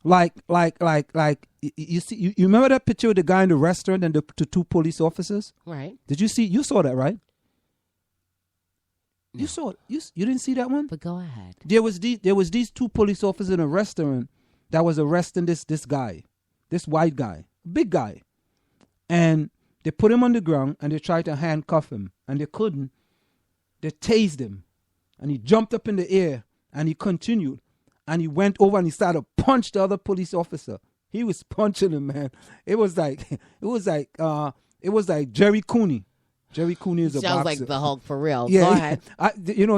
You see, you remember that picture of the guy in the restaurant and the two police officers? Right. Did you see? You saw that, right? No. You saw it. You didn't see that one? But go ahead. There was these two police officers in a restaurant that was arresting this guy, this white guy, big guy, and they put him on the ground and they tried to handcuff him and they couldn't. They tased him, and he jumped up in the air and he continued, and he went over and he started to punch the other police officer. He was punching him, man. It was like Jerry Cooney. Jerry Cooney is a boxer. Sounds like the Hulk for real. Yeah, go ahead.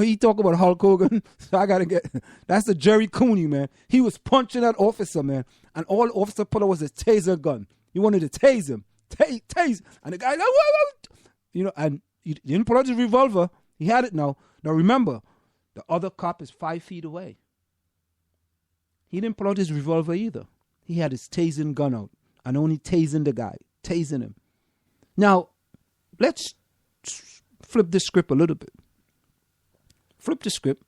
He talk about Hulk Hogan, so I gotta get. That's the Jerry Cooney, man. He was punching that officer, man, and all the officer put out was a taser gun. He wanted to tase him, tase, and the guy, and he didn't pull out his revolver. He had it now. Now remember, the other cop is 5 feet away. He didn't pull out his revolver either. He had his tasing gun out and only tasing the guy, tasing him. Now, let's flip the script a little bit. Flip the script.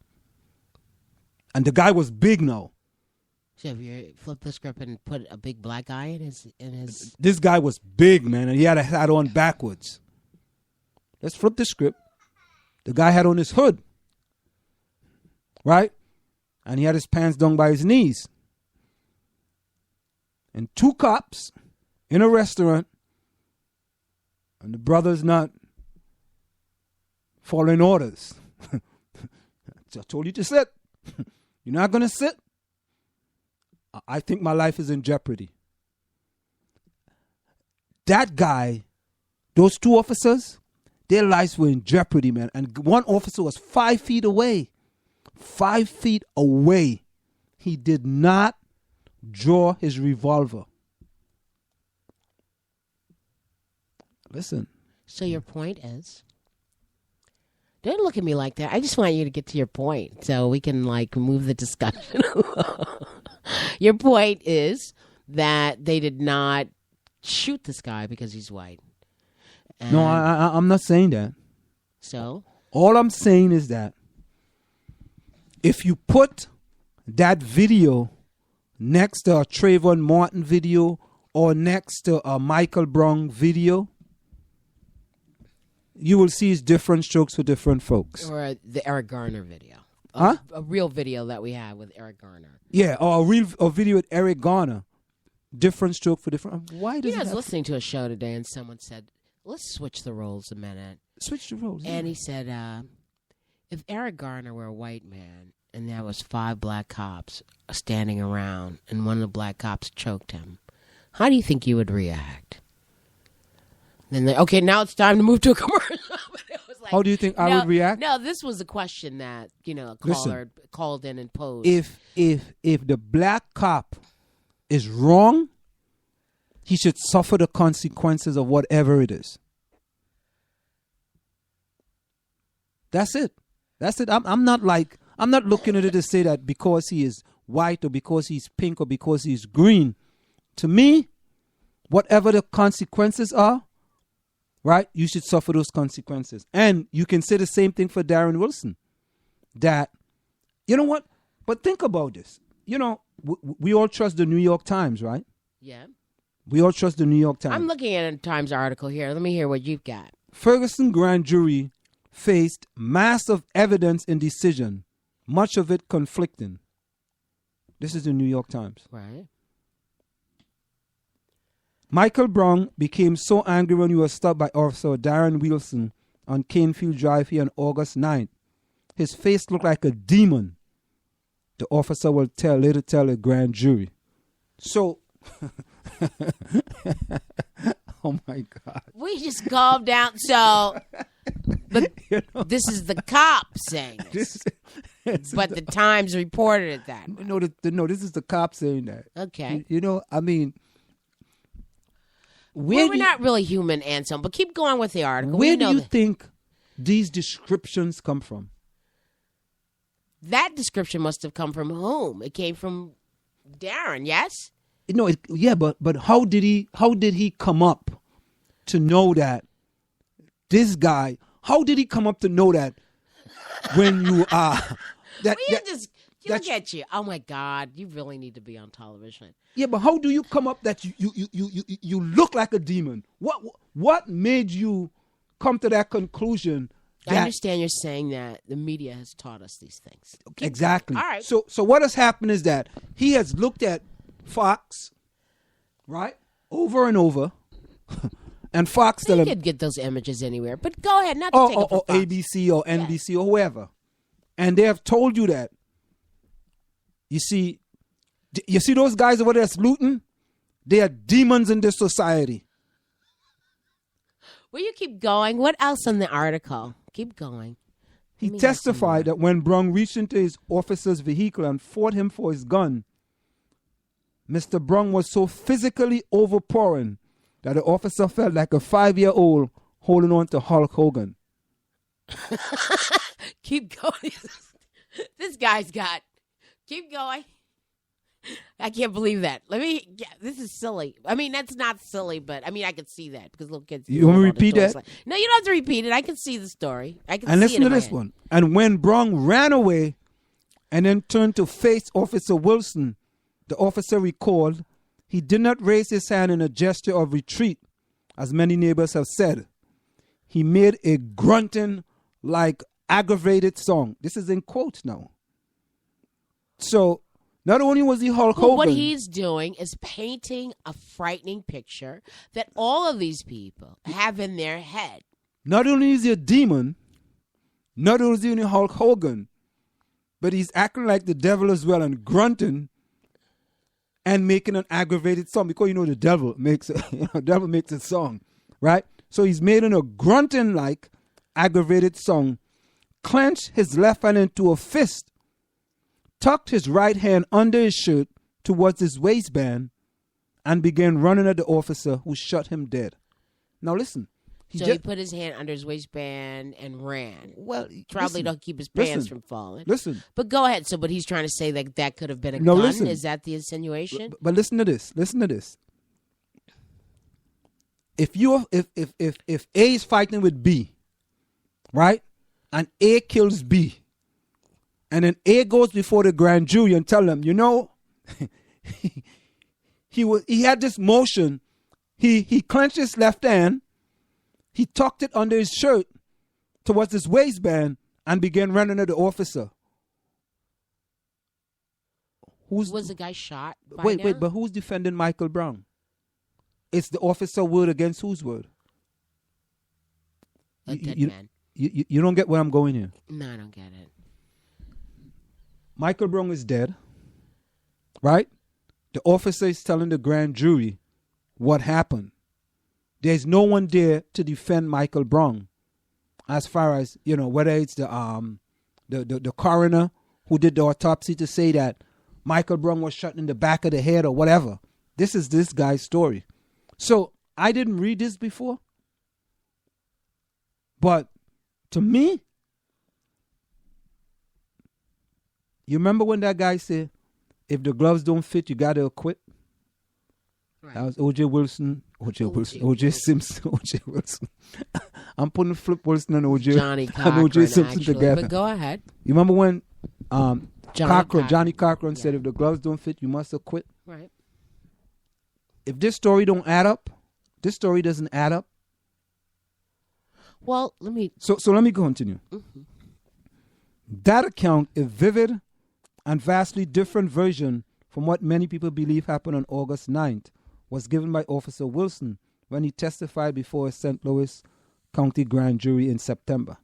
And the guy was big now. So if you flip the script and put a big black guy in his This guy was big, man, and he had a hat on backwards. Let's flip the script. The guy had on his hood. Right? And he had his pants down by his knees. And two cops in a restaurant, and the brother's not following orders. I told you to sit. You're not going to sit. I think my life is in jeopardy. That guy, those two officers, their lives were in jeopardy, man. And one officer was 5 feet away. 5 feet away. He did not draw his revolver. Listen. So your point is, don't look at me like that. I just want you to get to your point so we can move the discussion. Your point is that they did not shoot this guy because he's white. And no, I'm not saying that. So? All I'm saying is that if you put that video next to a Trayvon Martin video or next to a Michael Brown video, you will see it's different strokes for different folks. Or the Eric Garner video. Huh? A real video that we have with Eric Garner. Yeah, or a video with Eric Garner. Different stroke for different. Why does I was listening to a show today and someone said, let's switch the roles a minute. Switch the roles. And he said, if Eric Garner were a white man and there was 5 black cops standing around and one of the black cops choked him, how do you think you would react? Then okay, now it's time to move to a commercial. It was like, how do you think I would react? No, this was a question that a caller called in and posed. If the black cop is wrong, he should suffer the consequences of whatever it is. That's it. I'm not looking at it to say that because he is white or because he's pink or because he's green. To me, whatever the consequences are, right, you should suffer those consequences. And you can say the same thing for Darren Wilson. That, you know what? But think about this. We all trust the New York Times, right? Yeah. We all trust the New York Times. I'm looking at a Times article here. Let me hear what you've got. Ferguson grand jury faced massive evidence in decision, much of it conflicting. This is the New York Times. Right. Michael Brown became so angry when he was stopped by Officer Darren Wilson on Canefield Drive here on August 9th. His face looked like a demon. The officer will later tell the grand jury. So, oh my God. We just calmed down. So, but this is the cop saying this. But the Times reported it that way. No, this is the cop saying that. Okay. We're not really human, Anselm, but keep going with the article. Where do you think these descriptions come from? That description must have come from whom? It came from Darren, yes? No, but how did he come up to know that this guy? How did he come up to know that when you are that? Look at you. Oh, my God. You really need to be on television. Yeah, but how do you come up that you look like a demon? What made you come to that conclusion? I understand you're saying that the media has taught us these things. Exactly. All right. So what has happened is that he has looked at Fox, right, over and over, and Fox You could get those images anywhere, but go ahead. Not to take it for or Fox. ABC or NBC or whoever, and they have told you that. You see those guys over there that's looting? They are demons in this society. Will you keep going? What else in the article? Keep going. He testified that when Brown reached into his officer's vehicle and fought him for his gun, Mr. Brown was so physically overpowering that the officer felt like a 5-year-old holding on to Hulk Hogan. Keep going. This guy's got... Keep going. I can't believe that. This is silly. I mean, that's not silly, but I mean, I can see that because little kids. You want me to repeat that? No, you don't have to repeat it. I can see the story. I can and see listen it to in this my head. one. And when Brown ran away and then turned to face Officer Wilson, the officer recalled he did not raise his hand in a gesture of retreat, as many neighbors have said. He made a grunting, like aggravated song. This is in quotes now. So, not only was he Hulk Hogan. What he's doing is painting a frightening picture that all of these people have in their head. Not only is he a demon, not only is he Hulk Hogan, but he's acting like the devil as well and grunting and making an aggravated song because the devil makes a song, right? So he's making a grunting like aggravated song, clenched his left hand into a fist, tucked his right hand under his shirt towards his waistband, and began running at the officer who shot him dead. Now listen. He put his hand under his waistband and ran. Well, probably don't keep his pants from falling. Listen. But go ahead. So, but he's trying to say that could have been a gun. Listen. Is that the insinuation? But listen to this. Listen to this. If A is fighting with B, right, and A kills B, and then A goes before the grand jury and tell them, he had this motion. He clenched his left hand, he tucked it under his shirt towards his waistband, and began running at the officer. Was the guy shot? Wait, but who's defending Michael Brown? It's the officer word against whose word? A dead man. You don't get where I'm going here. No, I don't get it. Michael Brown is dead, right? The officer is telling the grand jury what happened. There's no one there to defend Michael Brown, as far as whether it's the coroner who did the autopsy to say that Michael Brown was shot in the back of the head or whatever. This is this guy's story. So I didn't read this before, but to me, you remember when that guy said, if the gloves don't fit, you got to acquit? Right. That was O.J. Wilson, O.J. Simpson, O.J. Wilson. I'm putting Flip Wilson and O.J. Johnny Cochran, and O.J. Simpson actually, together. But go ahead. You remember when Johnny Cochran yeah. said, if the gloves don't fit, you must acquit? Right. If this story don't add up, this story doesn't add up. Well, let me... So let me continue. Mm-hmm. That account, a vivid and vastly different version from what many people believe happened on August 9th, was given by Officer Wilson when he testified before a St. Louis County grand jury in September.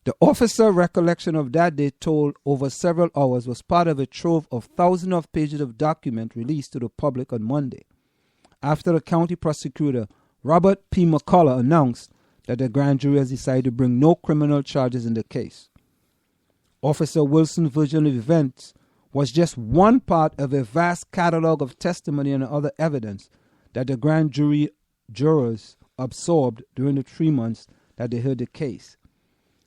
The officer recollection of that day, told over several hours, was part of a trove of thousands of pages of document released to the public on Monday, after the county prosecutor, Robert P. McCullough, announced that the grand jury has decided to bring no criminal charges in the case. Officer Wilson's version of events was just one part of a vast catalog of testimony and other evidence that the grand jury jurors absorbed during the 3 months that they heard the case.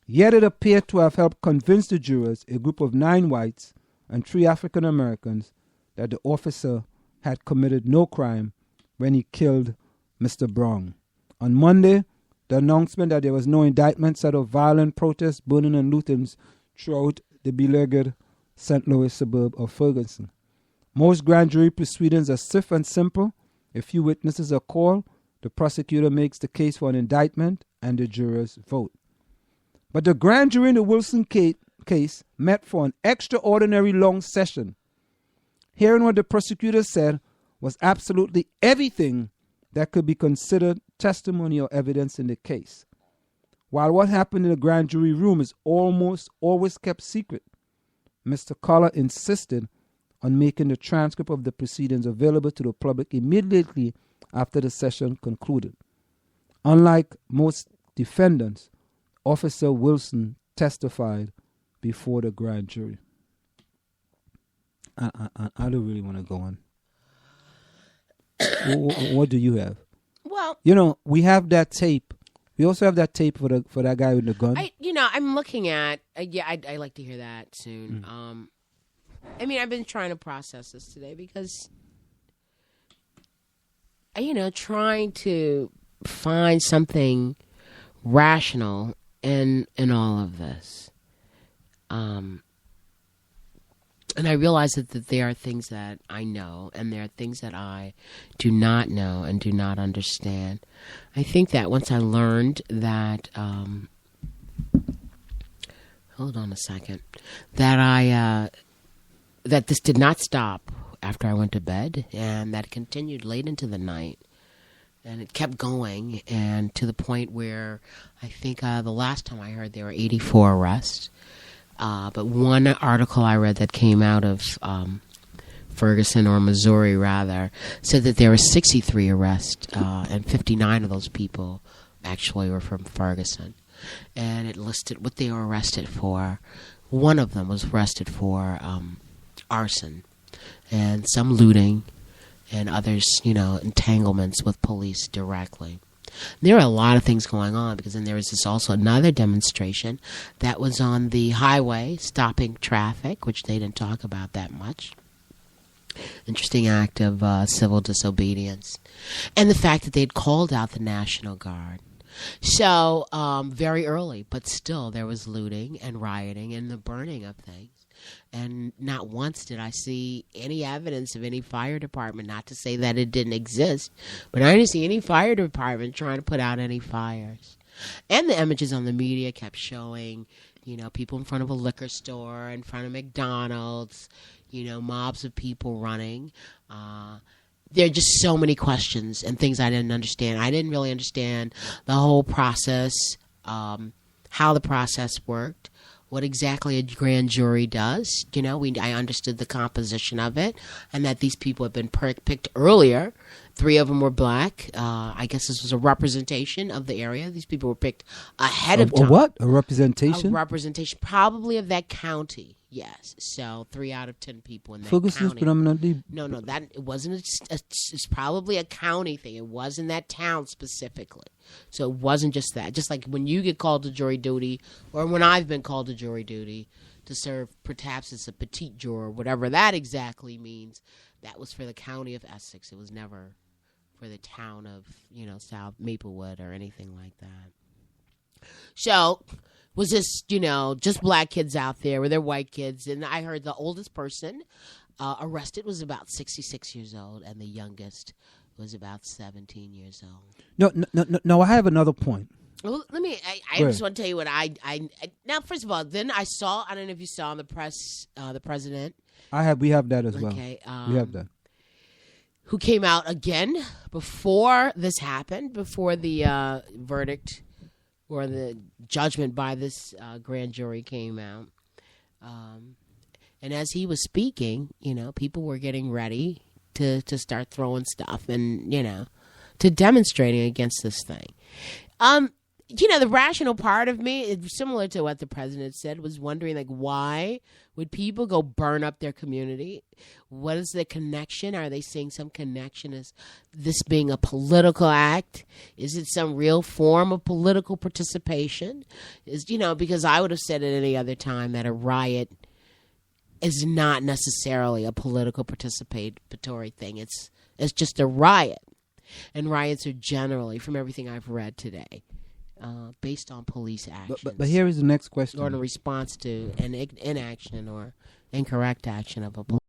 Yet it appeared to have helped convince the jurors, a group of 9 whites and 3 African Americans, that the officer had committed no crime when he killed Mr. Brown. On Monday, the announcement that there was no indictment set of violent protests, burning and looting throughout the beleaguered St. Louis suburb of Ferguson. Most grand jury proceedings are swift and simple. A few witnesses are called, the prosecutor makes the case for an indictment, and the jurors vote. But the grand jury in the Wilson case met for an extraordinary long session. Hearing what the prosecutor said was absolutely everything that could be considered testimony or evidence in the case. While what happened in the grand jury room is almost always kept secret, Mr. Collar insisted on making the transcript of the proceedings available to the public immediately after the session concluded. Unlike most defendants, Officer Wilson testified before the grand jury. I don't really want to go on. What do you have? Well, we have that tape. We also have that tape for that guy with the gun. I'm looking at. I'd like to hear that soon. I've been trying to process this today because, trying to find something rational in all of this. And I realize that there are things that I know and there are things that I do not know and do not understand. I think that once I learned that, hold on a second, that that this did not stop after I went to bed and that it continued late into the night. And it kept going, and to the point where I think the last time I heard there were 84 arrests. But one article I read that came out of Ferguson, or Missouri rather, said that there were 63 arrests, and 59 of those people actually were from Ferguson. And it listed what they were arrested for. One of them was arrested for arson, and some looting, and others, entanglements with police directly. There are a lot of things going on because then there was also another demonstration that was on the highway stopping traffic, which they didn't talk about that much. Interesting act of civil disobedience. And the fact that they'd called out the National Guard. So very early, but still there was looting and rioting and the burning of things. And not once did I see any evidence of any fire department, not to say that it didn't exist, but I didn't see any fire department trying to put out any fires. And the images on the media kept showing, people in front of a liquor store, in front of McDonald's, mobs of people running. There are just so many questions and things I didn't understand. I didn't really understand the whole process, how the process worked. What exactly a grand jury does. I understood the composition of it and that these people had been picked earlier. 3 of them were black. I guess this was a representation of the area. These people were picked ahead of time. A what? A representation? A representation, probably of that county. Yes. So 3 out of 10 people in that Ferguson's county. predominantly... No, that it wasn't. It's probably a county thing. It wasn't that town specifically. So it wasn't just that. Just like when you get called to jury duty, or when I've been called to jury duty to serve, perhaps it's a petite juror, whatever that exactly means. That was for the county of Essex. It was never for the town of South Maplewood or anything like that. So was this just black kids out there? Were there white kids? And I heard the oldest person arrested was about 66 years old, and the youngest was about 17 years old. No. I have another point. Well, I just want to tell you what I now. First of all, then I saw. I don't know if you saw on the press, the president. We have that as well. Okay, we have that. Who came out again before this happened, before the verdict or the judgment by this grand jury came out. And as he was speaking, people were getting ready to start throwing stuff and, to demonstrating against this thing. The rational part of me, similar to what the president said, was wondering, why would people go burn up their community? What is the connection? Are they seeing some connection as this being a political act? Is it some real form of political participation? Because I would have said at any other time that a riot is not necessarily a political participatory thing. It's just a riot. And riots are generally, from everything I've read today, based on police action. But here is the next question. Or in response to an inaction or incorrect action of a police